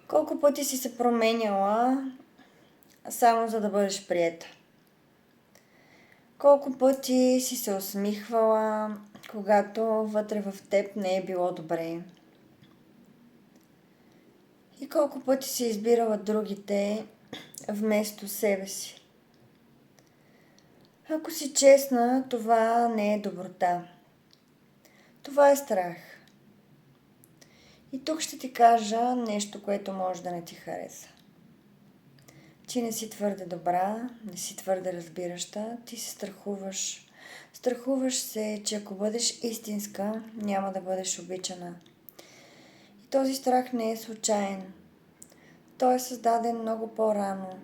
Колко пъти си се променяла само за да бъдеш приета? Колко пъти си се усмихвала, когато вътре в теб не е било добре? И колко пъти си избирала другите вместо себе си? Ако си честна, това не е доброта. Това е страх. И тук ще ти кажа нещо, което може да не ти хареса. Ти не си твърде добра, не си твърде разбираща, ти се страхуваш. Страхуваш се, че ако бъдеш истинска, няма да бъдеш обичана. И този страх не е случайен. Той е създаден много по-рано,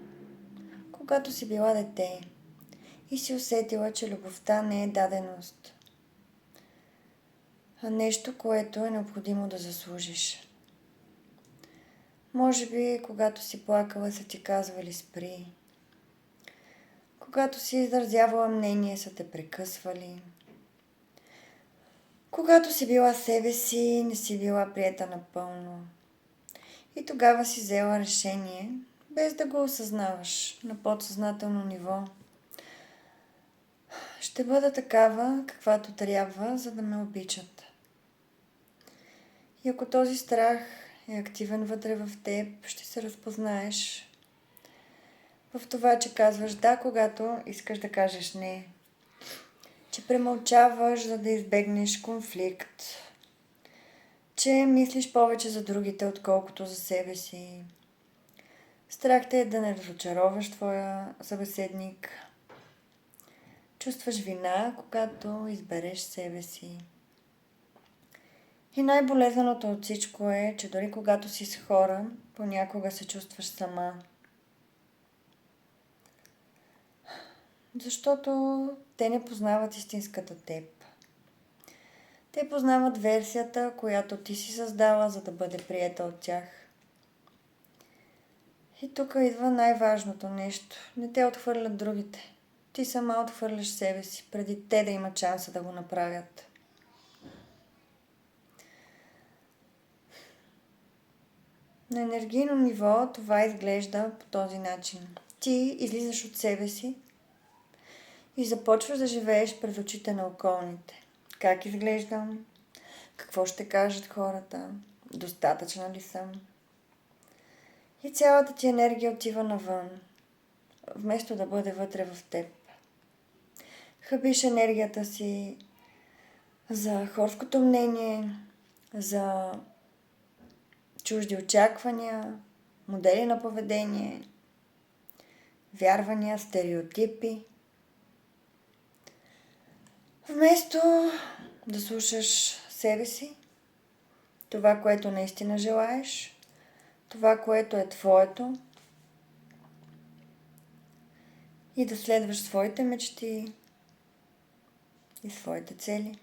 когато си била дете и си усетила, че любовта не е даденост, а нещо, което е необходимо да заслужиш. Може би, когато си плакала, са ти казвали спри. Когато си изразявала мнение, са те прекъсвали. Когато си била себе си, не си била приета напълно. И тогава си взела решение, без да го осъзнаваш на подсъзнателно ниво. Ще бъда такава, каквато трябва, за да ме обичат. И ако този страх е активен вътре в теб, ще се разпознаеш в това, че казваш да, когато искаш да кажеш не. Че премълчаваш, за да избегнеш конфликт. Че мислиш повече за другите, отколкото за себе си. Страх те е да не разочароваш твоя събеседник. Чувстваш вина, когато избереш себе си. И най-болезненото от всичко е, че дори когато си с хора, понякога се чувстваш сама. Защото те не познават истинската теб. Те познават версията, която ти си създала, за да бъде приета от тях. И тук идва най-важното нещо. Не те отхвърлят другите. Ти сама отхвърляш себе си, преди те да имат шанса да го направят. На енергийно ниво това изглежда по този начин. Ти излизаш от себе си и започваш да живееш пред очите на околните. Как изглеждам? Какво ще кажат хората? Достатъчна ли съм? И цялата ти енергия отива навън, вместо да бъде вътре в теб. Хабиш енергията си за хорското мнение, за чужди очаквания, модели на поведение, вярвания, стереотипи. Вместо да слушаш себе си, това, което наистина желаеш, това, което е твоето, и да следваш своите мечти и своите цели.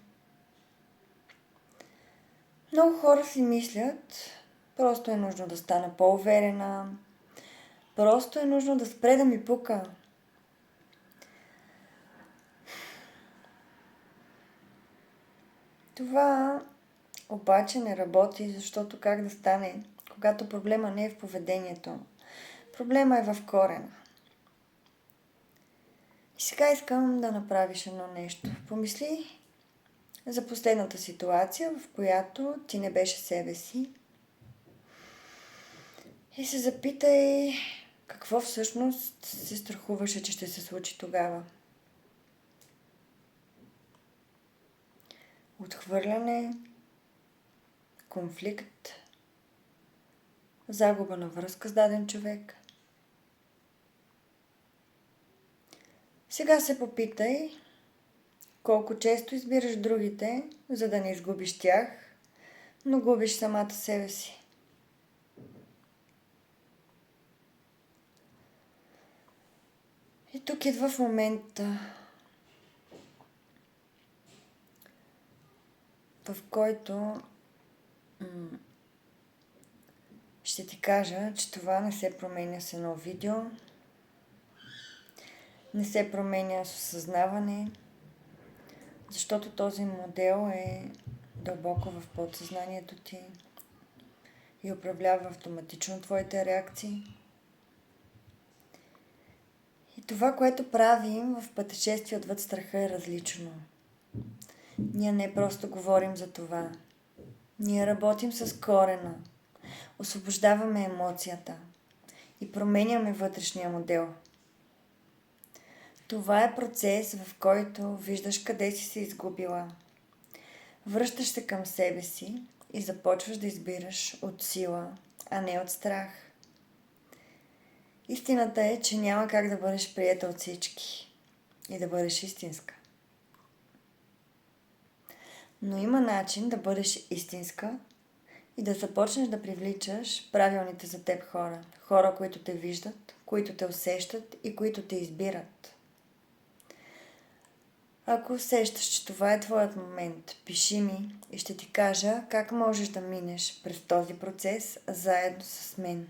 Много хора си мислят, просто е нужно да стана по-уверена, просто е нужно да спре да ми пука. Това обаче не работи, защото как да стане, когато проблема не е в поведението. Проблема е в корена. И сега искам да направиш едно нещо. Помисли за последната ситуация, в която ти не беше себе си. И се запитай какво всъщност се страхуваше, че ще се случи тогава. Отхвърляне, конфликт, загуба на връзка с даден човек. Сега се попитай колко често избираш другите, за да не изгубиш тях, но губиш самата себе си. И тук идва в момента, в който ще ти кажа, че това не се променя с едно видео, не се променя с осъзнаване, защото този модел е дълбоко в подсъзнанието ти. и управлява автоматично твоите реакции. И това, което правим в пътешествие отвъд страха, е различно. Ние не просто говорим за това. Ние работим с корена, освобождаваме емоцията и променяме вътрешния модел. Това е процес, в който виждаш къде си се изгубила. Връщаш се към себе си и започваш да избираш от сила, а не от страх. Истината е, че няма как да бъдеш приета от всички и да бъдеш истинска. Но има начин да бъдеш истинска и да започнеш да привличаш правилните за теб хора. Хора, които те виждат, които те усещат и които те избират. Ако усещаш, че това е твоят момент, пиши ми и ще ти кажа как можеш да минеш през този процес заедно с мен.